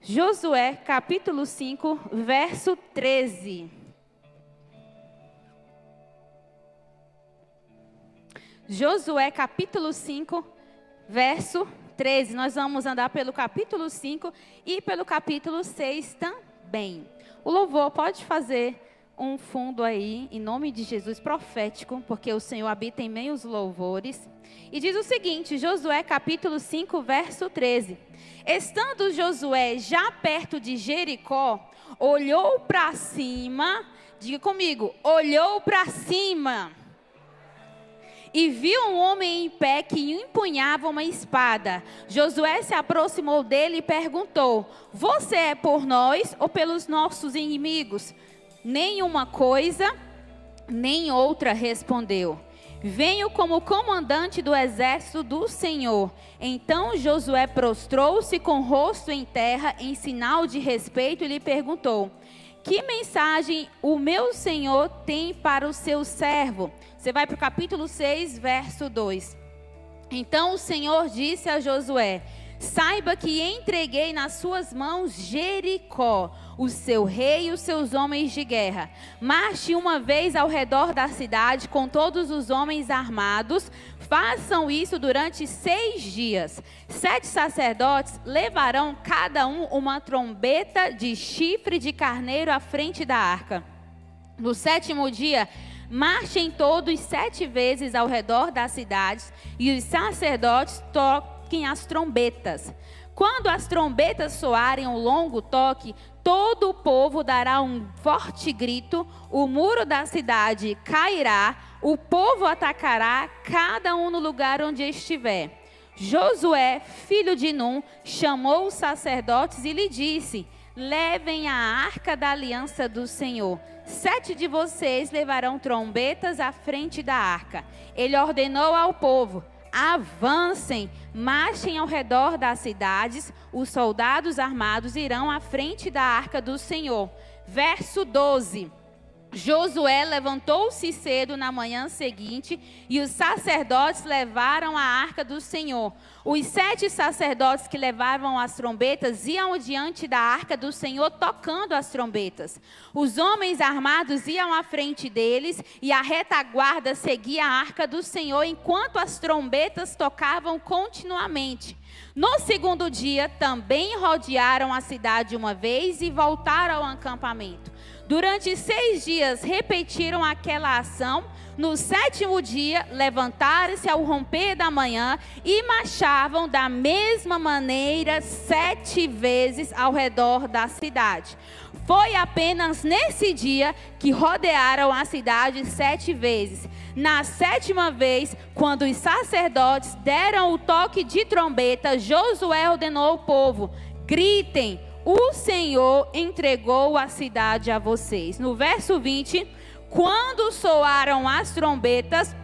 Josué, capítulo 5, verso 13. Josué, capítulo 5, verso 13. Nós vamos andar pelo capítulo 5 e pelo capítulo 6 também. O louvor pode fazer um fundo aí, em nome de Jesus, profético, porque o Senhor habita em meio aos louvores. E diz o seguinte, Josué capítulo 5, verso 13. Estando Josué já perto de Jericó, olhou para cima, diga comigo, olhou para cima, e viu um homem em pé que empunhava uma espada. Josué se aproximou dele e perguntou, você é por nós ou pelos nossos inimigos? Nenhuma coisa, nem outra, respondeu. Venho como comandante do exército do Senhor. Então Josué prostrou-se com o rosto em terra, em sinal de respeito, e lhe perguntou, que mensagem o meu Senhor tem para o seu servo? Você vai para o capítulo 6, verso 2. Então o Senhor disse a Josué, saiba que entreguei nas suas mãos Jericó, o seu rei e os seus homens de guerra. Marche uma vez ao redor da cidade com todos os homens armados. Façam isso durante 6 dias. 7 sacerdotes levarão cada um uma trombeta de chifre de carneiro à frente da arca. No 7º dia, marchem todos 7 vezes ao redor das cidades e os sacerdotes toquem as trombetas. Quando as trombetas soarem um longo toque, todo o povo dará um forte grito, o muro da cidade cairá, o povo atacará, cada um no lugar onde estiver. Josué, filho de Num, chamou os sacerdotes e lhe disse, levem a arca da aliança do Senhor. 7 de vocês levarão trombetas à frente da arca. Ele ordenou ao povo, avancem, marchem ao redor das cidades, os soldados armados irão à frente da arca do Senhor. Verso 12. Josué levantou-se cedo na manhã seguinte e os sacerdotes levaram a arca do Senhor. Os 7 sacerdotes que levavam as trombetas iam diante da arca do Senhor tocando as trombetas. Os homens armados iam à frente deles e a retaguarda seguia a arca do Senhor enquanto as trombetas tocavam continuamente. No 2º dia também rodearam a cidade uma vez e voltaram ao acampamento. Durante 6 dias repetiram aquela ação. No 7º dia, levantaram-se ao romper da manhã e marchavam da mesma maneira 7 vezes ao redor da cidade. Foi apenas nesse dia que rodearam a cidade 7 vezes. Na 7ª vez, quando os sacerdotes deram o toque de trombeta, Josué ordenou ao povo, gritem, o Senhor entregou a cidade a vocês. No verso 20, quando soaram as trombetas,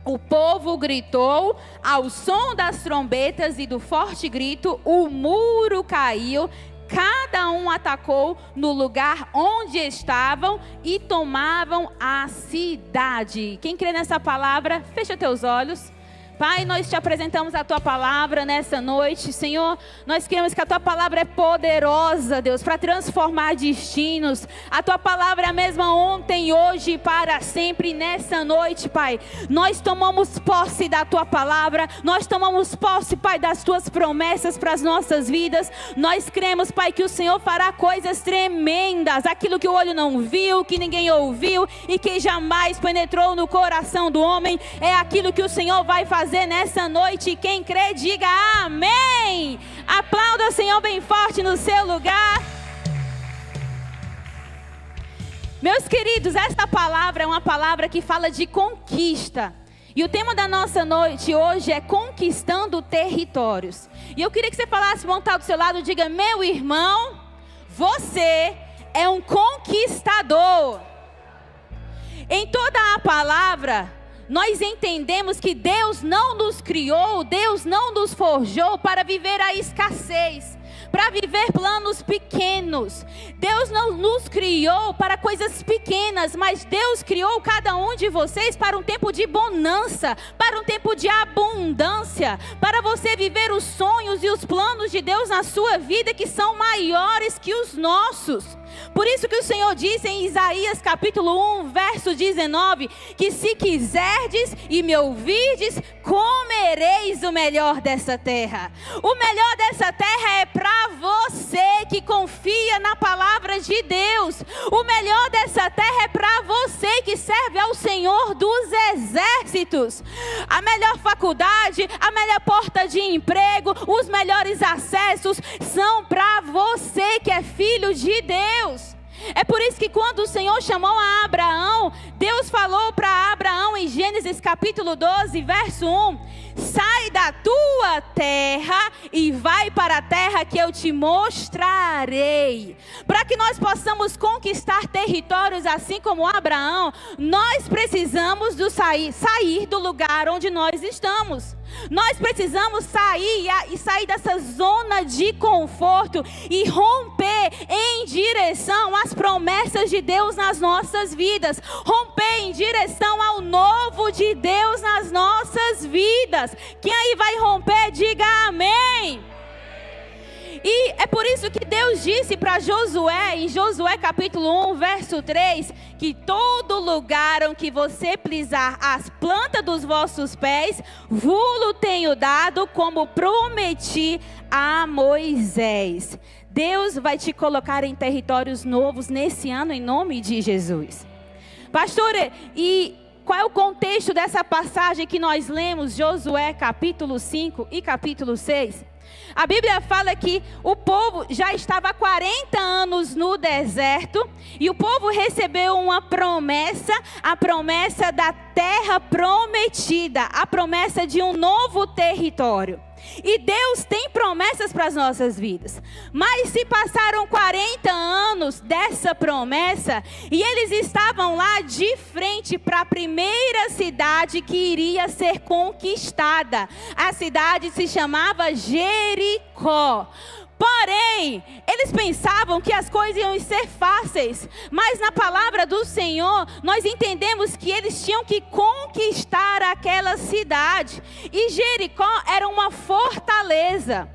o povo gritou, ao som das trombetas e do forte grito, o muro caiu, cada um atacou no lugar onde estavam e tomavam a cidade. Quem crê nessa palavra, fecha teus olhos. Pai, nós te apresentamos a Tua palavra nessa noite, Senhor, nós queremos que a Tua palavra é poderosa, Deus, para transformar destinos. A Tua palavra é a mesma ontem, hoje e para sempre nessa noite, Pai. Nós tomamos posse da Tua palavra, nós tomamos posse, Pai, das Tuas promessas para as nossas vidas. Nós cremos, Pai, que o Senhor fará coisas tremendas, aquilo que o olho não viu, que ninguém ouviu e que jamais penetrou no coração do homem, é aquilo que o Senhor vai fazer nessa noite. Quem crê, diga amém. Aplauda o Senhor bem forte no seu lugar. Meus queridos, esta palavra é uma palavra que fala de conquista. E o tema da nossa noite hoje é conquistando territórios. E eu queria que você falasse, vontade do seu lado, diga, meu irmão, você é um conquistador. Em toda a palavra, nós entendemos que Deus não nos criou, Deus não nos forjou para viver a escassez, para viver planos pequenos. Deus não nos criou para coisas pequenas, mas Deus criou cada um de vocês para um tempo de bonança, para um tempo de abundância, para você viver os sonhos e os planos de Deus na sua vida, que são maiores que os nossos. Por isso que o Senhor disse em Isaías capítulo 1, verso 19, que se quiserdes e me ouvirdes, comereis o melhor dessa terra. O melhor dessa terra é para você que confia na palavra de Deus. O melhor dessa terra é para você que serve ao Senhor dos exércitos. A melhor faculdade, a melhor porta de emprego, os melhores acessos são para você que é filho de Deus. É por isso que quando o Senhor chamou a Abraão, Deus falou para Abraão em Gênesis capítulo 12, verso 1: sai da tua terra e vai para a terra que eu te mostrarei. Para que nós possamos conquistar territórios assim como Abraão, nós precisamos sair do lugar onde nós estamos. Nós precisamos sair dessa zona de conforto e romper em direção às promessas de Deus nas nossas vidas. Romper em direção ao novo de Deus nas nossas vidas. Quem aí vai romper, diga amém. E é por isso que Deus disse para Josué, em Josué capítulo 1, verso 3, que todo lugar onde você pisar as plantas dos vossos pés, vos tenho dado, como prometi a Moisés. Deus vai te colocar em territórios novos nesse ano, em nome de Jesus. Pastor, e qual é o contexto dessa passagem que nós lemos, Josué capítulo 5 e capítulo 6? A Bíblia fala que o povo já estava há 40 anos no deserto e o povo recebeu uma promessa, a promessa da terra prometida, a promessa de um novo território. E Deus tem promessas para as nossas vidas. Mas se passaram 40 anos dessa promessa e eles estavam lá de frente para a primeira cidade que iria ser conquistada. A cidade se chamava Jericó. Porém, eles pensavam que as coisas iam ser fáceis, mas na palavra do Senhor, nós entendemos que eles tinham que conquistar aquela cidade. E Jericó era uma fortaleza.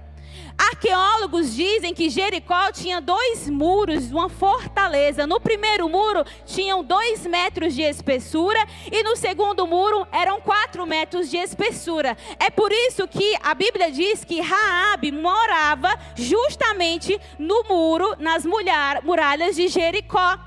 Arqueólogos dizem que Jericó tinha 2 muros, uma fortaleza. No primeiro muro tinham 2 metros de espessura e no segundo muro eram 4 metros de espessura. É por isso que a Bíblia diz que Raabe morava justamente no muro, nas muralhas de Jericó.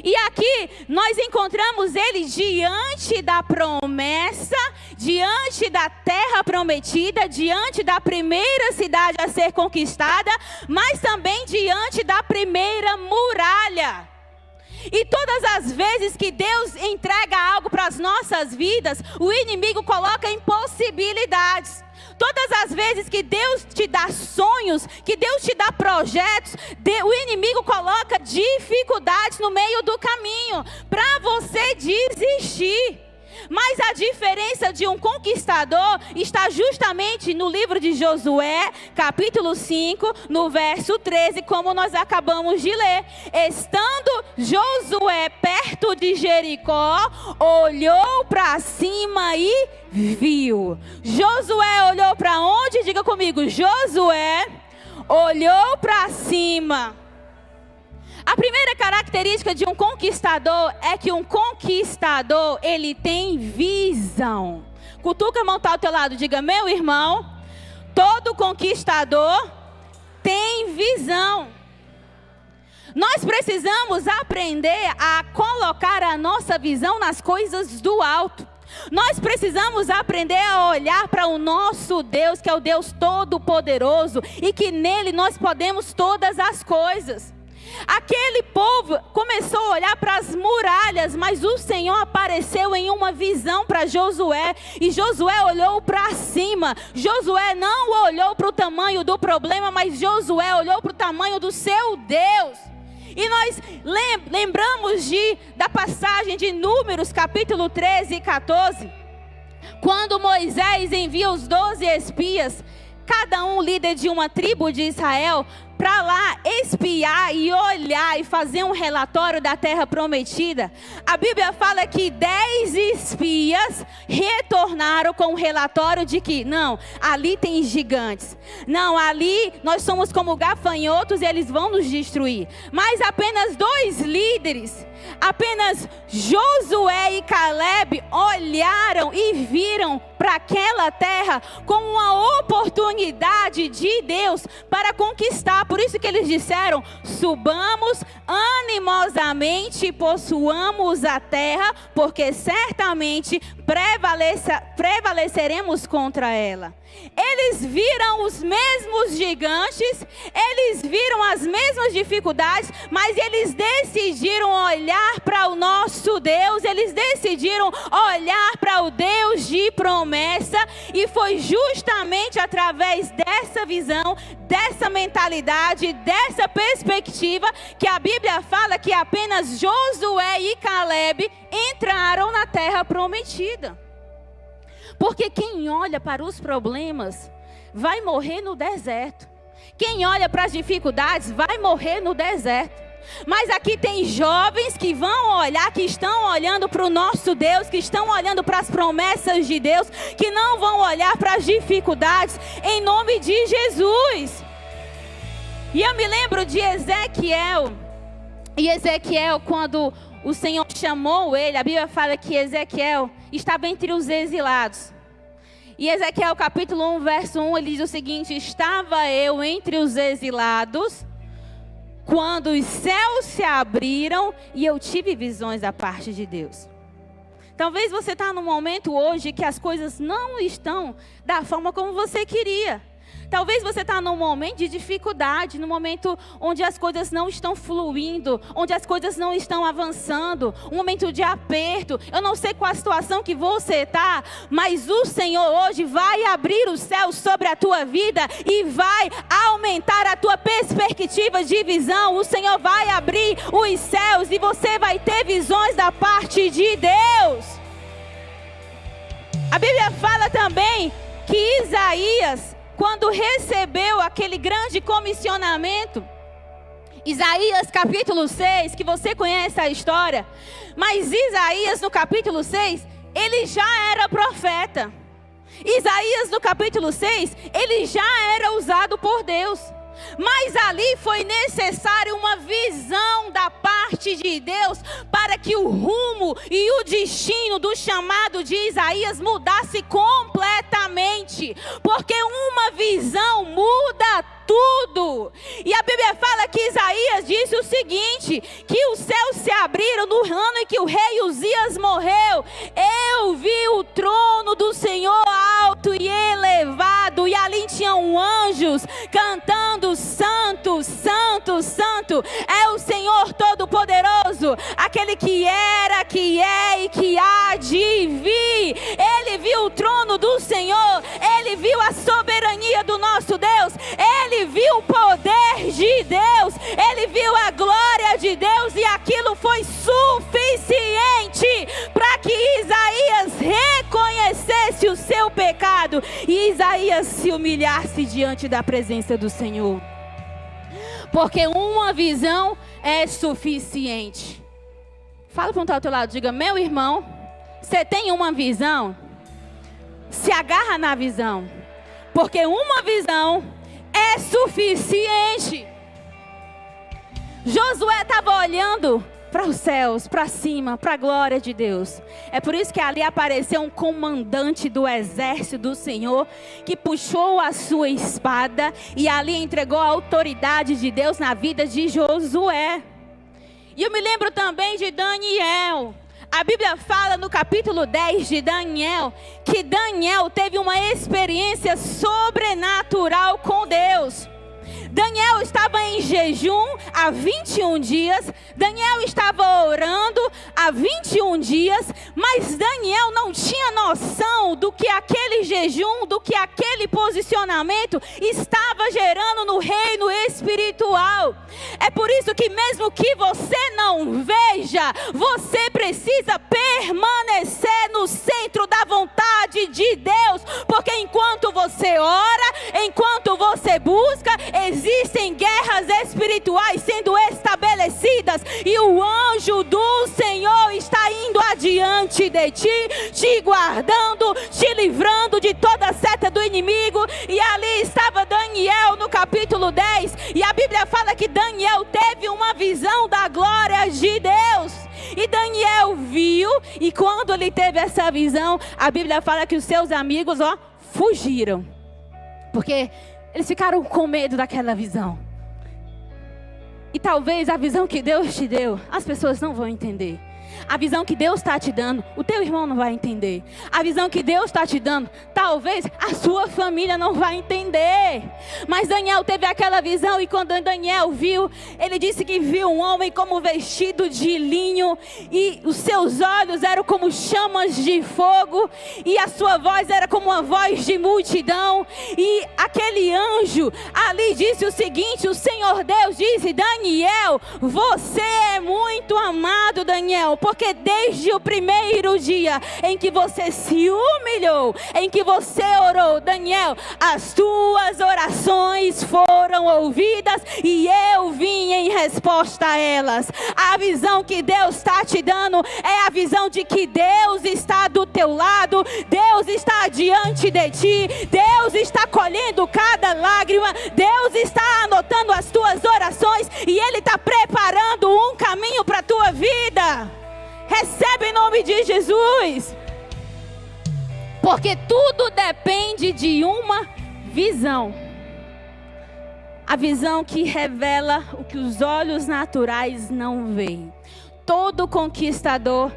E aqui nós encontramos ele diante da promessa, diante da terra prometida, diante da primeira cidade a ser conquistada, mas também diante da primeira muralha. E todas as vezes que Deus entrega algo para as nossas vidas, o inimigo coloca impossibilidades. Todas as vezes que Deus te dá sonhos, que Deus te dá projetos, o inimigo coloca dificuldades no meio do caminho para você desistir. Mas a diferença de um conquistador está justamente no livro de Josué, capítulo 5, no verso 13, como nós acabamos de ler. Estando Josué perto de Jericó, olhou para cima e viu. Josué olhou para onde? Diga comigo, Josué olhou para cima. A primeira característica de um conquistador é que um conquistador, ele tem visão. Cutuca a mão que está ao teu lado, diga, meu irmão, todo conquistador tem visão. Nós precisamos aprender a colocar a nossa visão nas coisas do alto. Nós precisamos aprender a olhar para o nosso Deus, que é o Deus Todo-Poderoso, e que nele nós podemos todas as coisas. Aquele povo começou a olhar para as muralhas, mas o Senhor apareceu em uma visão para Josué, e Josué olhou para cima. Josué não olhou para o tamanho do problema, mas Josué olhou para o tamanho do seu Deus. E nós lembramos da passagem de Números capítulo 13 e 14, quando Moisés envia os 12 espias. cada um líder de uma tribo de Israel, para lá espiar e olhar e fazer um relatório da terra prometida. A Bíblia fala que 10 espias retornaram com o relatório de que, não, ali tem gigantes. Não, ali nós somos como gafanhotos e eles vão nos destruir. Mas apenas 2 líderes, apenas Josué e Caleb, olharam e viram para aquela terra como uma oportunidade de Deus para conquistar. Por isso que eles disseram: subamos animosamente e possuamos a terra, porque certamente prevaleceremos contra ela. Eles viram os mesmos gigantes, eles viram as mesmas dificuldades, mas eles decidiram olhar para o nosso Deus, eles decidiram olhar para o Deus de promessa, e foi justamente através dessa visão, dessa mentalidade, dessa perspectiva, que a Bíblia fala que apenas Josué e Caleb entraram na terra prometida. Porque quem olha para os problemas vai morrer no deserto. Quem olha para as dificuldades vai morrer no deserto. Mas aqui tem jovens que vão olhar, que estão olhando para o nosso Deus, que estão olhando para as promessas de Deus, que não vão olhar para as dificuldades, em nome de Jesus. E eu me lembro de Ezequiel. E Ezequiel, quando o Senhor chamou ele, a Bíblia fala que Ezequiel estava entre os exilados. E Ezequiel capítulo 1, verso 1, ele diz o seguinte: estava eu entre os exilados, quando os céus se abriram e eu tive visões da parte de Deus. Talvez você está num momento hoje que as coisas não estão da forma como você queria. Talvez você está num momento de dificuldade, num momento onde as coisas não estão fluindo, onde as coisas não estão avançando, um momento de aperto. Eu não sei qual a situação que você está, mas o Senhor hoje vai abrir os céus sobre a tua vida e vai aumentar a tua perspectiva de visão. O Senhor vai abrir os céus e você vai ter visões da parte de Deus. A Bíblia fala também que Isaías, quando recebeu aquele grande comissionamento, Isaías capítulo 6, que você conhece a história, mas Isaías no capítulo 6, ele já era profeta. Isaías no capítulo 6, ele já era usado por Deus. Mas ali foi necessário uma visão da parte de Deus para que o rumo e o destino do chamado de Isaías mudasse completamente. Porque uma visão muda tudo. E a Bíblia fala que Isaías disse o seguinte: que os céus se abriram no ano em que o rei Uzias morreu. Eu vi o trono do Senhor alto e elevado, e ali tinham anjos cantando: santo, santo, santo é o Senhor Todo-Poderoso, aquele que era, que é e que há de vir. Ele viu o trono do Senhor, ele viu a soberania do nosso Deus, ele viu o poder de Deus, ele viu a glória de Deus, e aquilo foi suficiente para que Isaías reconhecesse o seu pecado e Isaías se humilhasse diante da presença do Senhor. Porque uma visão é suficiente. Fala para um ao teu lado, diga: meu irmão, você tem uma visão? Se agarra na visão, porque uma visão é suficiente. Josué estava olhando para os céus, para cima, para a glória de Deus. É por isso que ali apareceu um comandante do exército do Senhor, que puxou a sua espada e ali entregou a autoridade de Deus na vida de Josué. E eu me lembro também de Daniel. A Bíblia fala no capítulo 10 de Daniel, que Daniel teve uma experiência sobrenatural com Deus. Daniel estava em jejum há 21 dias, Daniel estava orando há 21 dias, mas Daniel não tinha noção do que aquele jejum, do que aquele posicionamento estava gerando no reino espiritual. É por isso que mesmo que você não veja, você precisa permanecer no centro da vontade de Deus. Porque enquanto você ora, enquanto você busca, existem guerras espirituais sendo estabelecidas. E o anjo do Senhor está indo adiante de ti, te guardando, te livrando de toda seta do inimigo. E ali estava Daniel no capítulo 10. E a Bíblia fala que Daniel teve uma visão da glória de Deus. E Daniel viu, e quando ele teve essa visão, a Bíblia fala que os seus amigos, fugiram. Porque eles ficaram com medo daquela visão. E talvez a visão que Deus te deu, as pessoas não vão entender. A visão que Deus está te dando, o teu irmão não vai entender. A visão que Deus está te dando, talvez a sua família não vai entender. Mas Daniel teve aquela visão, e quando Daniel viu, ele disse que viu um homem como vestido de linho, e os seus olhos eram como chamas de fogo, e a sua voz era como uma voz de multidão. E aquele anjo ali disse o seguinte: o Senhor Deus disse: Daniel, você é muito amado, Daniel, porque desde o primeiro dia em que você se humilhou, em que você orou, Daniel, as tuas orações foram ouvidas e eu vim em resposta a elas. A visão que Deus está te dando é a visão de que Deus está do teu lado, Deus está diante de ti, Deus está colhendo cada lágrima, Deus está anotando as tuas orações e Ele está preparando um caminho para a tua vida. Recebe em nome de Jesus. Porque tudo depende de uma visão. A visão que revela o que os olhos naturais não veem. Todo conquistador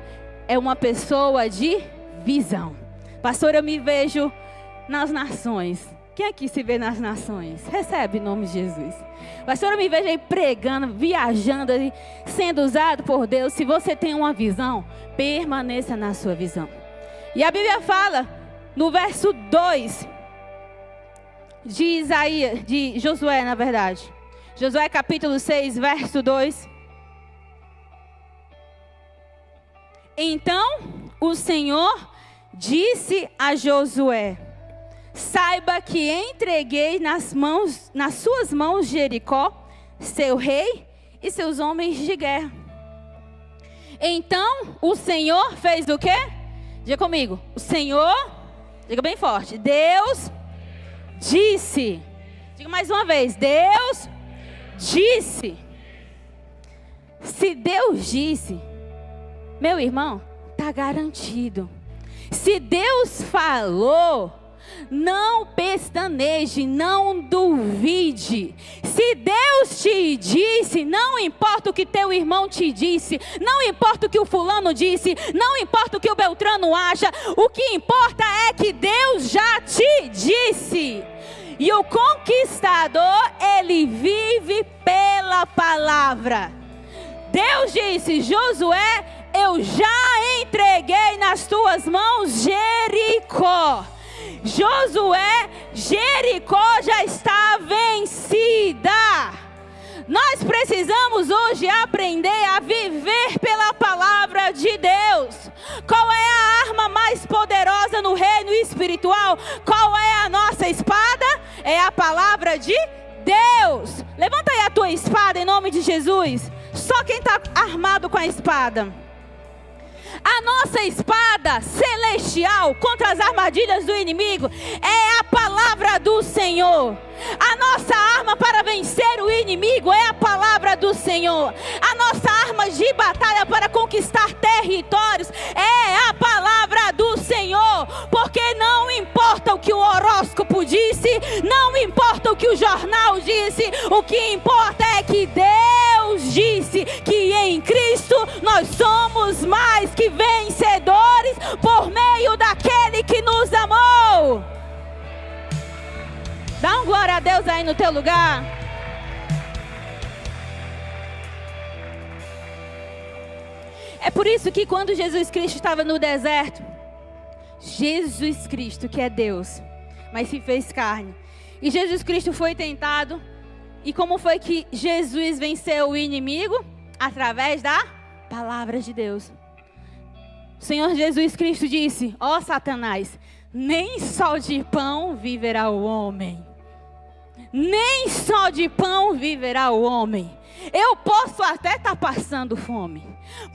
é uma pessoa de visão. Pastor, eu me vejo nas nações. Quem aqui se vê nas nações? Recebe em nome de Jesus. Pastor, eu me vejo aí pregando, viajando, sendo usado por Deus. Se você tem uma visão, permaneça na sua visão. E a Bíblia fala, no verso 2 de Isaías, de Josué, na verdade. Josué capítulo 6, verso 2. Então o Senhor disse a Josué: saiba que entreguei nas suas mãos Jericó, seu rei e seus homens de guerra. Então o Senhor fez o quê? Diga comigo. O Senhor, diga bem forte. Deus disse. Diga mais uma vez. Deus disse. Se Deus disse, meu irmão, está garantido. Se Deus falou, não pestaneje, não duvide. Se Deus te disse, não importa o que teu irmão te disse, não importa o que o fulano disse, não importa o que o Beltrano acha, o que importa é que Deus já te disse. E o conquistador, ele vive pela palavra. Deus disse: Josué, eu já entreguei nas tuas mãos Jericó. Josué, Jericó já está vencida. Nós precisamos hoje aprender a viver pela palavra de Deus. Qual é a arma mais poderosa no reino espiritual? Qual é a nossa espada? É a palavra de Deus. Levanta aí a tua espada em nome de Jesus. Só quem está armado com a espada. A nossa espada celestial contra as armadilhas do inimigo é a palavra do Senhor. A nossa arma para vencer o inimigo é a palavra do Senhor. A nossa arma de batalha para conquistar territórios é a palavra do Senhor. Porque não importa o que o horóscopo disse, não importa o que o jornal disse, o que importa é que Deus disse que em Cristo nós somos mais que vencedores por meio daquele que nos amou. Dá um glória a Deus aí no teu lugar. É por isso que quando Jesus Cristo estava no deserto, Jesus Cristo, que é Deus, mas se fez carne, e Jesus Cristo foi tentado, E como foi que Jesus venceu o inimigo? Através da palavra de Deus. O Senhor Jesus Cristo disse: ó Satanás, nem só de pão viverá o homem. Nem só de pão viverá o homem. Eu posso até estar passando fome,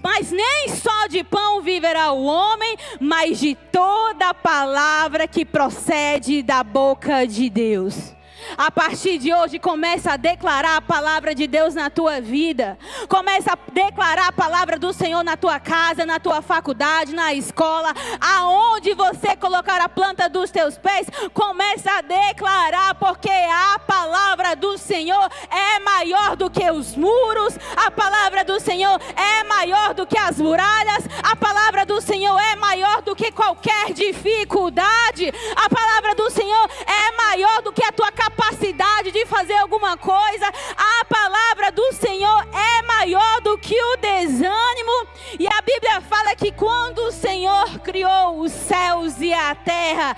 mas nem só de pão viverá o homem, mas de toda palavra que procede da boca de Deus. A partir de hoje, começa a declarar a palavra de Deus na tua vida. Começa a declarar a palavra do Senhor na tua casa, na tua faculdade, na escola. Aonde você colocar a planta dos teus pés, começa a declarar, porque a palavra do Senhor é maior do que os muros. A palavra do Senhor é maior do que as muralhas. A palavra do Senhor é maior do que qualquer dificuldade. A palavra do Senhor é maior do que a tua capacidade de fazer alguma coisa. A palavra do Senhor é maior do que o desânimo. E a Bíblia fala que quando o Senhor criou os céus e a terra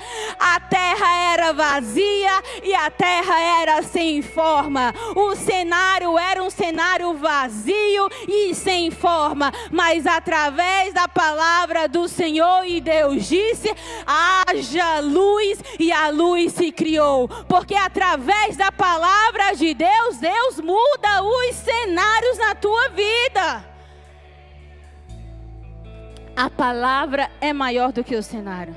era vazia e a terra era sem forma. O cenário era um cenário vazio e sem forma, mas através da palavra do Senhor, e Deus disse: haja luz, e a luz se criou. Porque através da palavra de Deus, Deus muda os cenários na tua vida. A palavra é maior do que o cenário.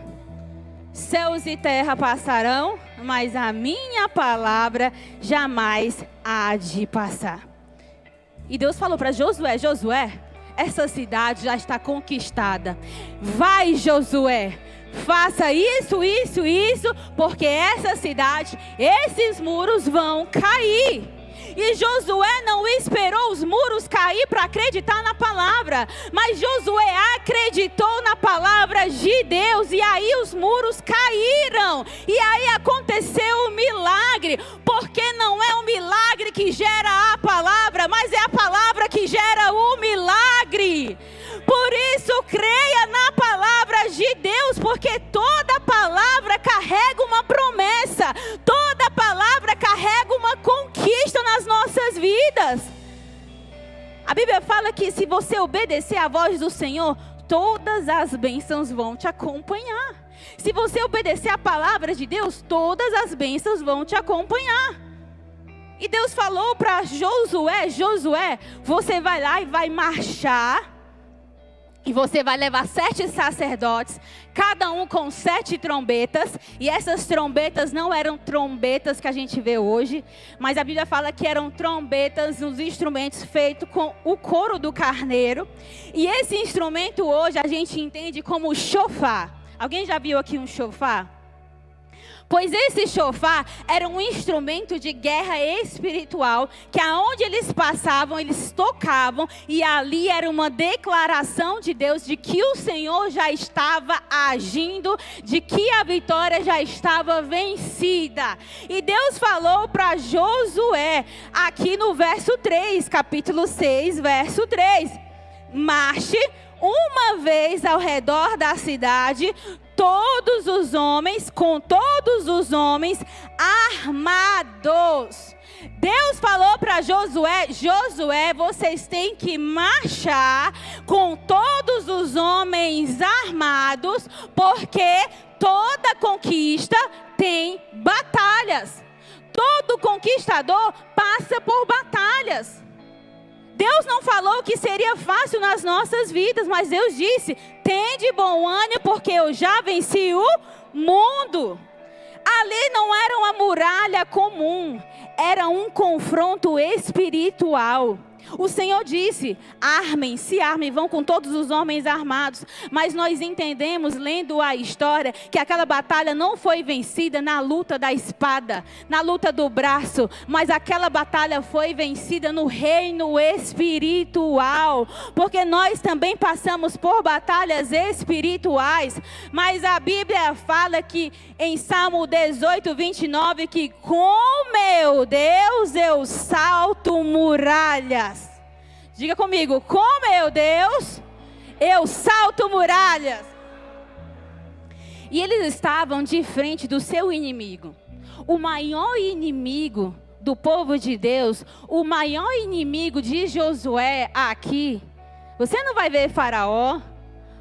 Céus e terra passarão, mas a minha palavra jamais há de passar. E Deus falou para Josué: Josué, essa cidade já está conquistada. Vai, Josué, faça isso, isso, isso, porque essa cidade, esses muros vão cair. E Josué não esperou os muros cair para acreditar na palavra, mas Josué acreditou na palavra de Deus, e aí os muros caíram, e aí aconteceu o milagre, porque não é o milagre que gera a palavra, mas é a palavra que gera o milagre. Por isso, creia na palavra de Deus, porque toda palavra carrega uma promessa, toda palavra carrega uma conquista nas nossas vidas. A Bíblia fala que se você obedecer à voz do Senhor, todas as bênçãos vão te acompanhar. Se você obedecer à palavra de Deus, todas as bênçãos vão te acompanhar. E Deus falou para Josué: Josué, você vai lá e vai marchar, e você vai levar 7 sacerdotes, cada um com 7 trombetas. E essas trombetas não eram trombetas que a gente vê hoje, mas a Bíblia fala que eram trombetas, uns instrumentos feitos com o couro do carneiro. E esse instrumento hoje a gente entende como chofar. Alguém já viu aqui um chofar? Pois esse chofar era um instrumento de guerra espiritual, que aonde eles passavam, eles tocavam, e ali era uma declaração de Deus de que o Senhor já estava agindo, de que a vitória já estava vencida. E Deus falou para Josué, aqui no verso 3, capítulo 6, verso 3: marche uma vez ao redor da cidade, todos os homens, com todos os homens armados. Deus falou para Josué: Josué, vocês têm que marchar com todos os homens armados, porque toda conquista tem batalhas. Todo conquistador passa por batalhas. Deus não falou que seria fácil nas nossas vidas, mas Deus disse: tende bom ânimo, porque eu já venci o mundo. Ali não era uma muralha comum, era um confronto espiritual. O Senhor disse: armem, se armem, vão com todos os homens armados. Mas nós entendemos, lendo a história, que aquela batalha não foi vencida na luta da espada, na luta do braço, mas aquela batalha foi vencida no reino espiritual. Porque nós também passamos por batalhas espirituais. Mas a Bíblia fala que em Salmo 18, 29, que com meu Deus eu salto muralhas. Diga comigo: com meu Deus eu salto muralhas. E eles estavam de frente do seu inimigo. O maior inimigo do povo de Deus, o maior inimigo de Josué aqui, você não vai ver Faraó,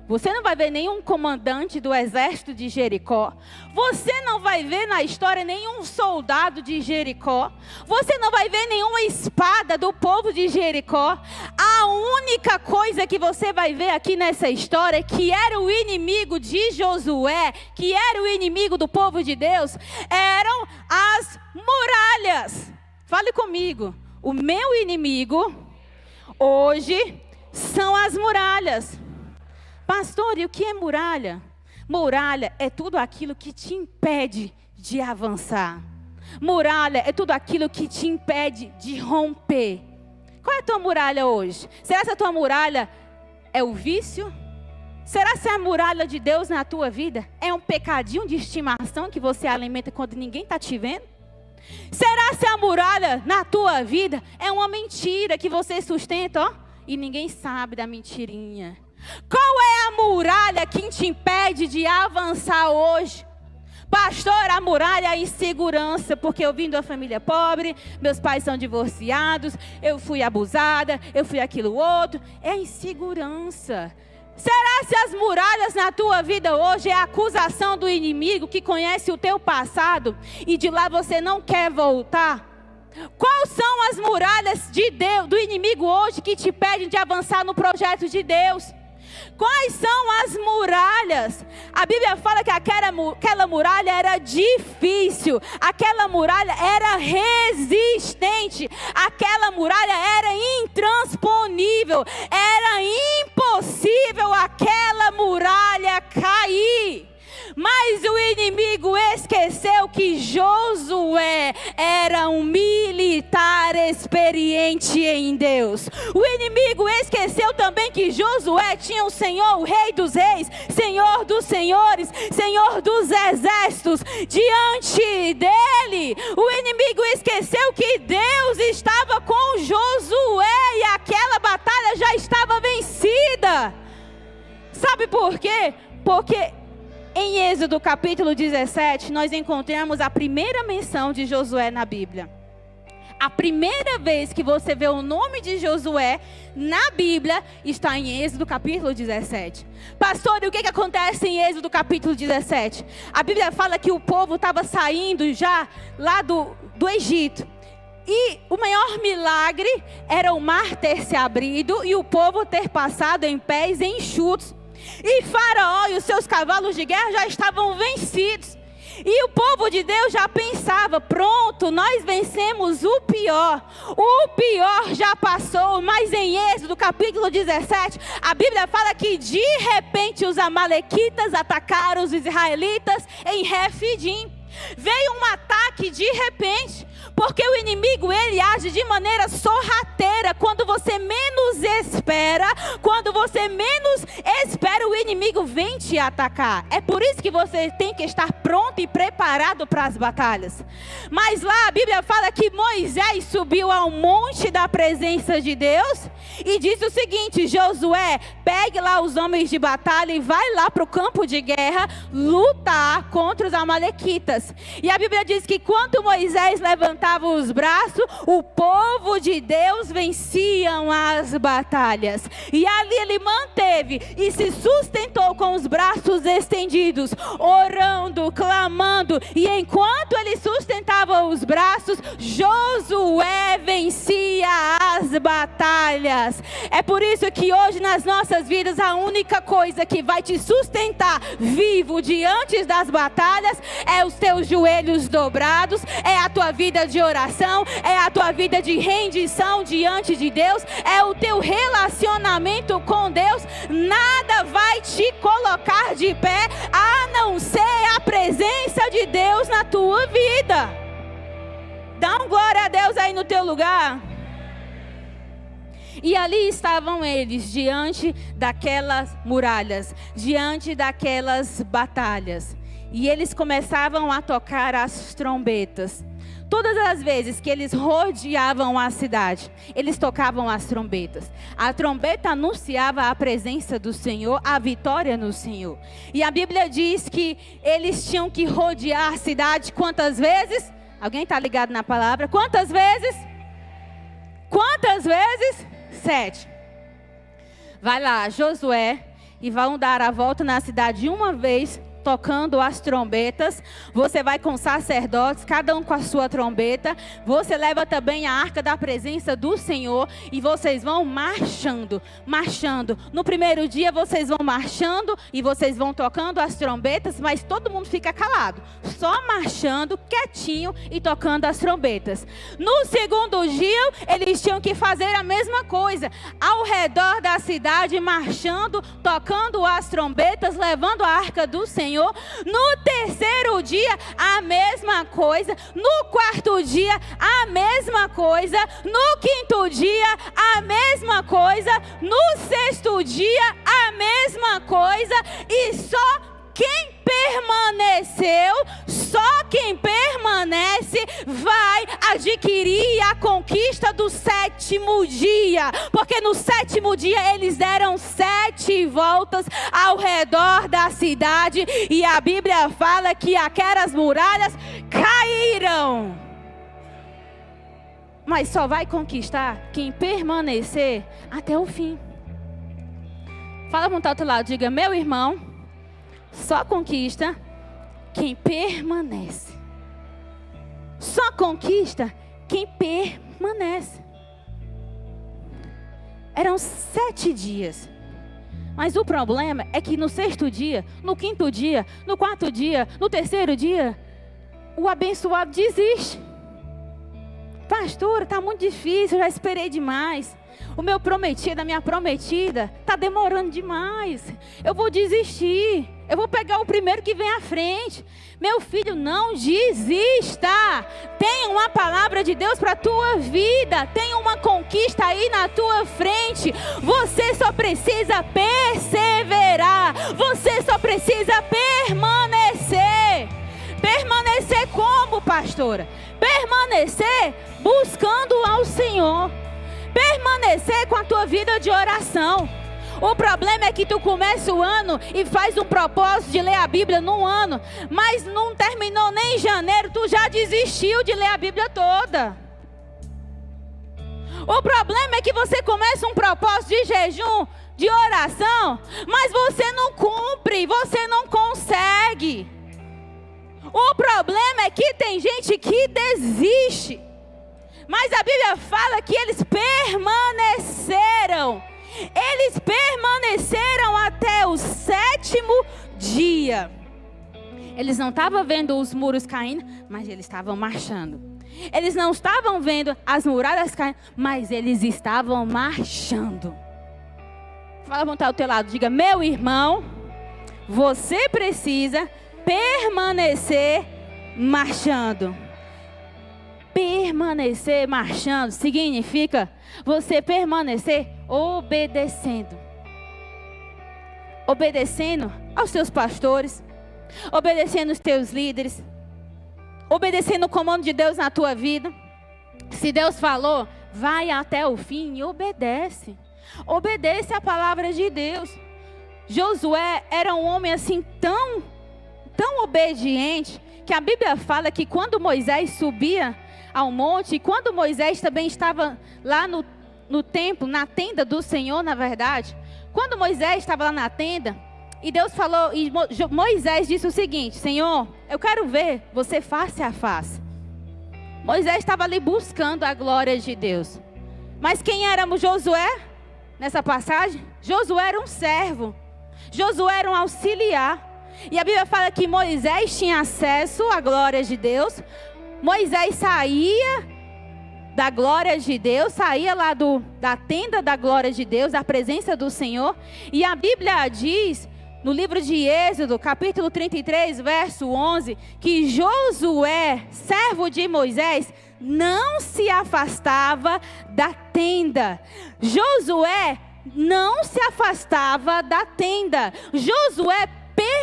você não vai ver nenhum comandante do exército de Jericó. Você não vai ver na história nenhum soldado de Jericó. Você não vai ver nenhuma espada do povo de Jericó. A única coisa que você vai ver aqui nessa história, que era o inimigo de Josué, que era o inimigo do povo de Deus, eram as muralhas. Fale comigo. O meu inimigo hoje são as muralhas. Pastor, e o que é muralha? Muralha é tudo aquilo que te impede de avançar. Muralha é tudo aquilo que te impede de romper. Qual é a tua muralha hoje? Será que a tua muralha é o vício? Será que é a muralha de Deus na tua vida? É um pecadinho de estimação que você alimenta quando ninguém está te vendo? Será que a muralha na tua vida é uma mentira que você sustenta, ó, e ninguém sabe da mentirinha? Qual é a muralha que te impede de avançar hoje? Pastor, a muralha é a insegurança, porque eu vim de uma família pobre, meus pais são divorciados, eu fui abusada, eu fui aquilo outro. É a insegurança. Será que as muralhas na tua vida hoje é a acusação do inimigo que conhece o teu passado e de lá você não quer voltar? Quais são as muralhas de Deus, do inimigo hoje que te impedem de avançar no projeto de Deus? Quais são as muralhas? A Bíblia fala que aquela muralha era difícil, aquela muralha era resistente, aquela muralha era intransponível, era impossível aquela muralha cair. Mas o inimigo esqueceu que Josué era um militar experiente em Deus. O inimigo esqueceu também que Josué tinha o Senhor, o Rei dos Reis, Senhor dos Senhores, Senhor dos Exércitos diante dele. O inimigo esqueceu que Deus estava com Josué e aquela batalha já estava vencida. Sabe por quê? Porque em Êxodo capítulo 17, nós encontramos a primeira menção de Josué na Bíblia. A primeira vez que você vê o nome de Josué na Bíblia está em Êxodo capítulo 17. Pastor, e o que acontece em Êxodo capítulo 17? A Bíblia fala que o povo estava saindo já lá do Egito. E o maior milagre era o mar ter se abrido e o povo ter passado em pés enxutos. E Faraó e os seus cavalos de guerra já estavam vencidos. E o povo de Deus já pensava: pronto, nós vencemos o pior. O pior já passou. Mas em Êxodo capítulo 17, a Bíblia fala que de repente os amalequitas atacaram os israelitas em Refidim. Veio um ataque de repente, porque o inimigo ele age de maneira sorrateira. Quando você menos espera, o inimigo vem te atacar. É por isso que você tem que estar pronto e preparado para as batalhas. Mas lá a Bíblia fala que Moisés subiu ao monte da presença de Deus e disse o seguinte: Josué, pegue lá os homens de batalha e vai lá para o campo de guerra lutar contra os amalequitas. E a Bíblia diz que quando Moisés levantava os braços, o povo de Deus venciam as batalhas. E ali ele manteve e se sustentou com os braços estendidos, orando, clamando. E enquanto ele sustentava os braços, Josué vencia as batalhas. É por isso que hoje nas nossas vidas a única coisa que vai te sustentar vivo diante das batalhas é os teus joelhos dobrados, é a tua vida de oração, é a tua vida de rendição diante de Deus, é o teu relacionamento com Deus. Nada vai te colocar de pé a não ser a presença de Deus na tua vida. Dá um glória a Deus aí no teu lugar. E ali estavam eles, diante daquelas muralhas, diante daquelas batalhas. E eles começavam a tocar as trombetas. Todas as vezes que eles rodeavam a cidade, eles tocavam as trombetas. A trombeta anunciava a presença do Senhor, a vitória no Senhor. E a Bíblia diz que eles tinham que rodear a cidade quantas vezes? Alguém está ligado na palavra? Quantas vezes? Quantas vezes? 7. Vai lá, Josué, e vão dar a volta na cidade uma vez, tocando as trombetas. Você vai com sacerdotes, cada um com a sua trombeta. Você leva também a arca da presença do Senhor. E vocês vão marchando, marchando. No primeiro dia vocês vão marchando e vocês vão tocando as trombetas, mas todo mundo fica calado, só marchando, quietinho e tocando as trombetas. No segundo dia eles tinham que fazer a mesma coisa, ao redor da cidade, marchando, tocando as trombetas, levando a arca do Senhor. No terceiro dia, a mesma coisa. No quarto dia, a mesma coisa. No quinto dia, a mesma coisa. No sexto dia, a mesma coisa. E só quem permaneceu, só quem permanece vai adquirir a conquista do sétimo dia. Porque no sétimo dia eles deram 7 voltas ao redor da cidade. E a Bíblia fala que aquelas muralhas caíram. Mas só vai conquistar quem permanecer até o fim. Fala para o outro lado, diga: meu irmão, só conquista quem permanece. Só conquista quem permanece. Eram 7 dias. Mas o problema é que no sexto dia, no quinto dia, no quarto dia, no terceiro dia, o abençoado desiste. Pastora, está muito difícil, eu já esperei demais. O meu prometido, a minha prometida, está demorando demais. Eu vou desistir. Eu vou pegar o primeiro que vem à frente. Meu filho, não desista. Tem uma palavra de Deus para a tua vida. Tem uma conquista aí na tua frente. Você só precisa perseverar. Você só precisa permanecer. Permanecer como, pastora? Permanecer buscando ao Senhor. Permanecer com a tua vida de oração. O problema é que tu começa o ano e faz um propósito de ler a Bíblia num ano, mas não terminou nem em janeiro, tu já desistiu de ler a Bíblia toda. O problema é que você começa um propósito de jejum, de oração, mas você não cumpre, você não consegue. O problema é que tem gente que desiste. Mas a Bíblia fala que eles permaneceram. Eles permaneceram até o 7º dia. Eles não estavam vendo os muros caindo, mas eles estavam marchando. Eles não estavam vendo as muralhas caindo, mas eles estavam marchando. Fala para o teu lado, diga: meu irmão, você precisa permanecer marchando. Permanecer marchando significa você permanecer obedecendo. Obedecendo aos teus pastores, obedecendo os teus líderes, obedecendo o comando de Deus na tua vida. Se Deus falou, vai até o fim e obedece. Obedece a palavra de Deus. Josué era um homem assim tão obediente, que a Bíblia fala que quando Moisés subia ao monte, e quando Moisés também estava lá no templo, na tenda do Senhor, na verdade, quando Moisés estava lá na tenda, e Deus falou, e Moisés disse o seguinte: Senhor, eu quero ver você face a face. Moisés estava ali buscando a glória de Deus. Mas quem era Josué nessa passagem? Josué era um servo. Josué era um auxiliar. E a Bíblia fala que Moisés tinha acesso à glória de Deus. Moisés saía da glória de Deus, saía lá da tenda da glória de Deus, da presença do Senhor. E a Bíblia diz, no livro de Êxodo, capítulo 33, verso 11, que Josué, servo de Moisés, não se afastava da tenda. Josué não se afastava da tenda. Josué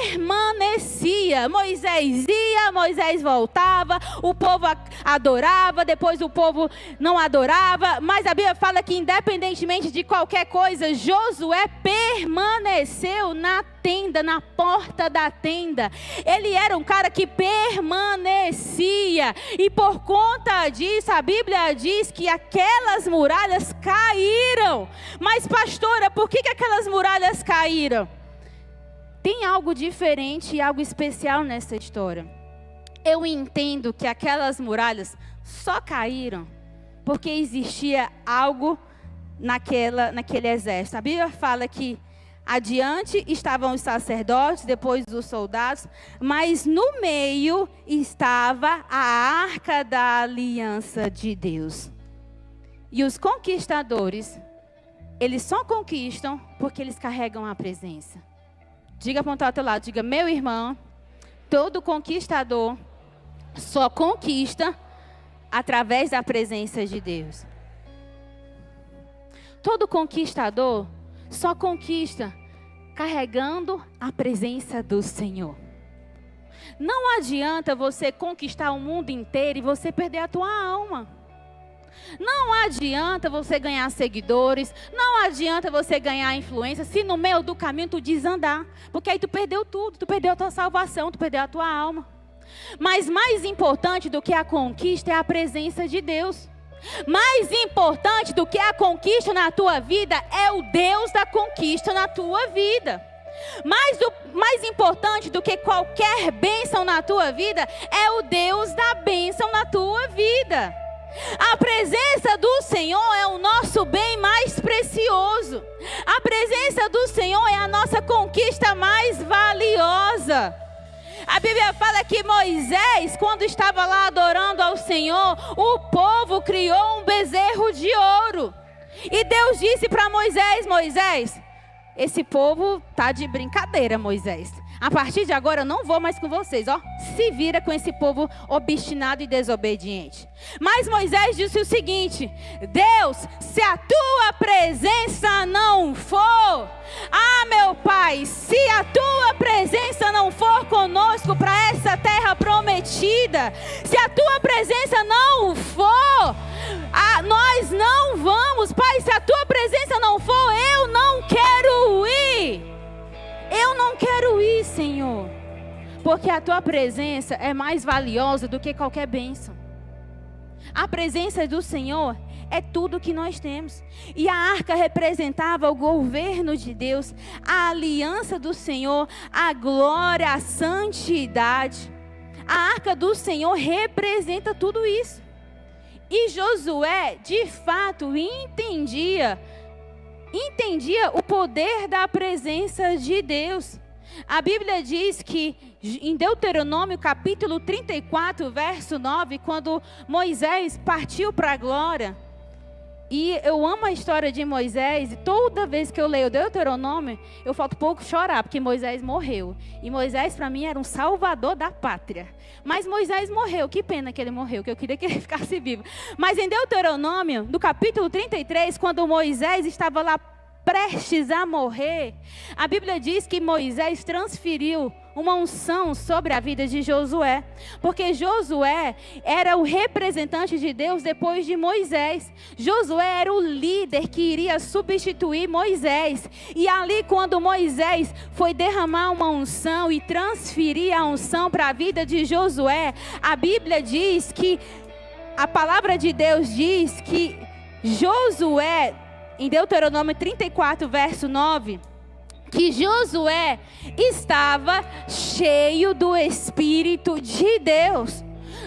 permanecia. Moisés ia, Moisés voltava, o povo adorava, depois o povo não adorava, mas a Bíblia fala que independentemente de qualquer coisa, Josué permaneceu na tenda, na porta da tenda. Ele era um cara que permanecia, e por conta disso a Bíblia diz que aquelas muralhas caíram. Mas pastora, por que aquelas muralhas caíram? Tem algo diferente e algo especial nessa história. Eu entendo que aquelas muralhas só caíram porque existia algo naquele exército. A Bíblia fala que adiante estavam os sacerdotes, depois os soldados, mas no meio estava a arca da aliança de Deus. E os conquistadores, eles só conquistam porque eles carregam a presença. Diga para o teu lado, diga: meu irmão, todo conquistador só conquista através da presença de Deus. Todo conquistador só conquista carregando a presença do Senhor. Não adianta você conquistar o mundo inteiro e você perder a tua alma. Não adianta você ganhar seguidores, não adianta você ganhar influência, se no meio do caminho tu desandar. Porque aí tu perdeu tudo, tu perdeu a tua salvação, tu perdeu a tua alma. Mas mais importante do que a conquista é a presença de Deus. Mais importante do que a conquista na tua vida é o Deus da conquista na tua vida. Mais importante do que qualquer bênção na tua vida é o Deus da bênção na tua vida. A presença do Senhor é o nosso bem mais precioso. A presença do Senhor é a nossa conquista mais valiosa. A Bíblia fala que Moisés, quando estava lá adorando ao Senhor, o povo criou um bezerro de ouro. E Deus disse para Moisés: Moisés, esse povo tá de brincadeira, Moisés. A partir de agora eu não vou mais com vocês, ó. Se vira com esse povo obstinado e desobediente. Mas Moisés disse o seguinte: Deus, se a tua presença não for, meu Pai, se a tua presença não for conosco para essa terra prometida, se a tua presença não for, nós não vamos, Pai. Se a tua presença não for, eu não quero ir. Eu não quero ir, Senhor, porque a tua presença é mais valiosa do que qualquer bênção. A presença do Senhor é tudo que nós temos. E a arca representava o governo de Deus, a aliança do Senhor, a glória, a santidade. A arca do Senhor representa tudo isso. E Josué, de fato, entendia o poder da presença de Deus. A Bíblia diz que em Deuteronômio capítulo 34, verso 9, quando Moisés partiu para a glória, e eu amo a história de Moisés, e toda vez que eu leio Deuteronômio, eu falto pouco chorar, porque Moisés morreu. E Moisés para mim era um salvador da pátria. Mas Moisés morreu, que pena que ele morreu, que eu queria que ele ficasse vivo. Mas em Deuteronômio, no capítulo 33, quando Moisés estava lá prestes a morrer, a Bíblia diz que Moisés transferiu uma unção sobre a vida de Josué, porque Josué era o representante de Deus depois de Moisés. Josué era o líder que iria substituir Moisés, e ali quando Moisés foi derramar uma unção e transferir a unção para a vida de Josué, a Bíblia diz que, a palavra de Deus diz que Josué, em Deuteronômio 34, verso 9, que Josué estava cheio do Espírito de Deus.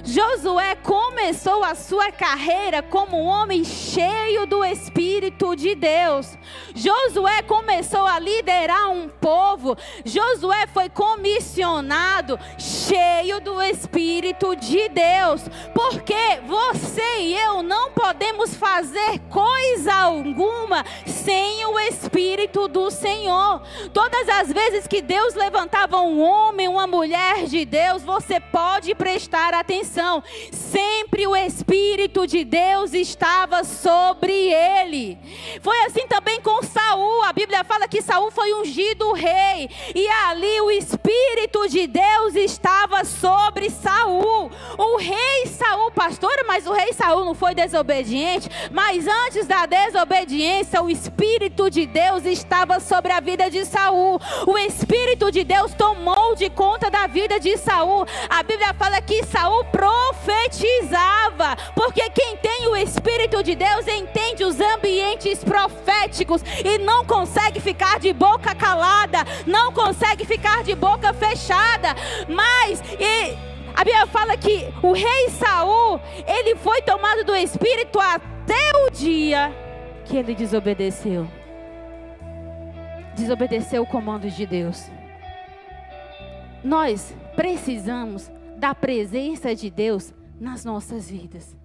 Josué começou a sua carreira como um homem cheio do Espírito de Deus. Josué começou a liderar um povo. Josué foi comissionado cheio do Espírito de Deus. Porque você e eu não podemos fazer coisa alguma sem o Espírito do Senhor. Todas as vezes que Deus levantava um homem, uma mulher de Deus, você pode prestar atenção. Sempre o Espírito de Deus estava sobre ele. Foi assim também com Saul. A Bíblia Bíblia fala que Saul foi ungido rei, e ali o Espírito de Deus estava sobre Saul. O rei Saul, pastora, mas o rei Saul não foi desobediente? Mas antes da desobediência, o Espírito de Deus estava sobre a vida de Saul. O Espírito de Deus tomou de conta da vida de Saul. A Bíblia fala que Saul profetizava, porque quem tem o Espírito de Deus entende os ambientes proféticos e não consegue ficar de boca calada, não consegue ficar de boca fechada. Mas a Bíblia fala que o rei Saul, ele foi tomado do Espírito até o dia que ele desobedeceu o comando de Deus. Nós precisamos da presença de Deus nas nossas vidas.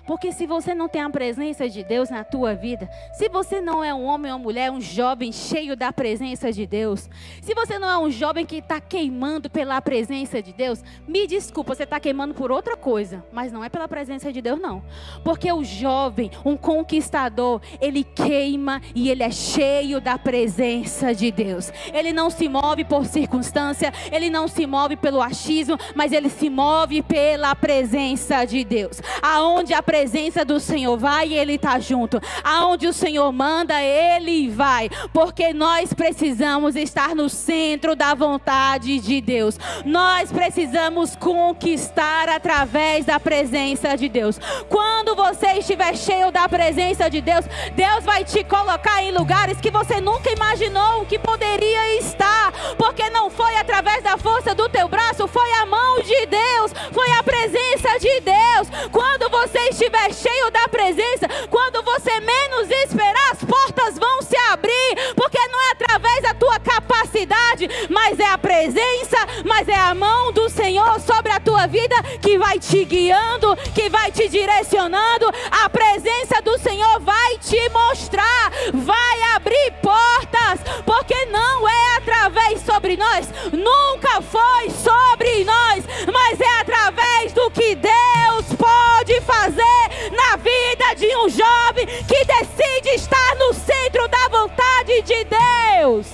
Porque se você não tem a presença de Deus na tua vida, se você não é um homem ou mulher, um jovem cheio da presença de Deus, se você não é um jovem que está queimando pela presença de Deus, me desculpa, você está queimando por outra coisa, mas não é pela presença de Deus não. Porque o jovem, um conquistador, ele queima e ele é cheio da presença de Deus. Ele não se move por circunstância, ele não se move pelo achismo, mas ele se move pela presença de Deus. Aonde a presença do Senhor vai, Ele está junto. Aonde o Senhor manda, Ele vai. Porque nós precisamos estar no centro da vontade de Deus. Nós precisamos conquistar através da presença de Deus. Quando você estiver cheio da presença de Deus, Deus vai te colocar em lugares que você nunca imaginou que poderia estar. Porque não foi através da força do teu braço, foi a mão de Deus, foi a presença de Deus. Quando você estiver cheio da presença, quando você menos esperar, as portas vão se abrir, porque não é através da tua capacidade, mas é a presença, mas é a mão do Senhor sobre a tua vida que vai te guiando, que vai te direcionando. A presença do Senhor vai te mostrar, vai abrir portas, porque não é através sobre nós, nunca foi sobre nós, mas é através do que Deus pode fazer na vida de um jovem que decide estar no centro da vontade de Deus.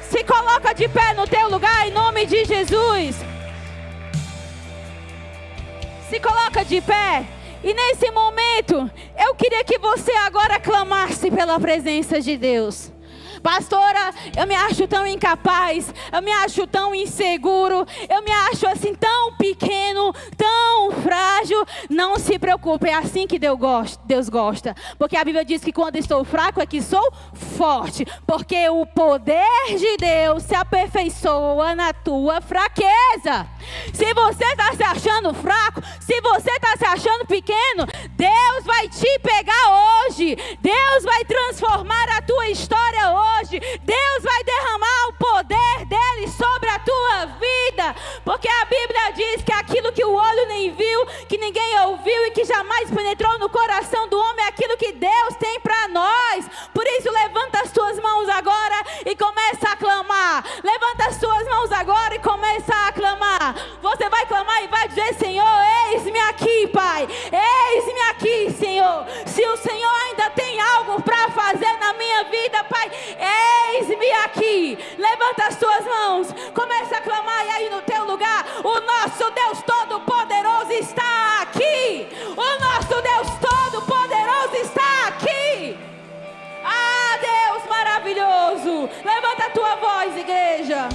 Se coloca de pé no teu lugar em nome de Jesus. Se coloca de pé. E nesse momento, eu queria que você agora clamasse pela presença de Deus. Pastora, eu me acho tão incapaz, eu me acho tão inseguro, eu me acho assim tão pequeno, tão frágil. Não se preocupe, é assim que Deus gosta. Porque a Bíblia diz que quando estou fraco é que sou forte. Porque o poder de Deus se aperfeiçoa na tua fraqueza. Se você está se achando fraco, se você está se achando pequeno, Deus vai te pegar hoje. Deus vai transformar a tua história hoje. Deus vai derramar o poder dele sobre a tua vida. Porque a Bíblia diz que aquilo que o olho nem viu, que ninguém ouviu e que jamais penetrou no coração do homem, é aquilo que Deus tem para nós. Por isso levanta as tuas mãos agora e começa a clamar. Levanta as tuas mãos agora e começa a clamar. Você vai clamar e vai dizer: Senhor, eis-me aqui, Pai. Eis-me aqui, Senhor. Se o Senhor ainda tem algo para fazer na minha vida, Pai, eis-me aqui. Levanta as tuas mãos, começa a clamar. E aí no teu lugar, o nosso Deus Todo-Poderoso está aqui. O nosso Deus Todo-Poderoso está aqui. Ah, Deus maravilhoso. Levanta a tua voz, igreja.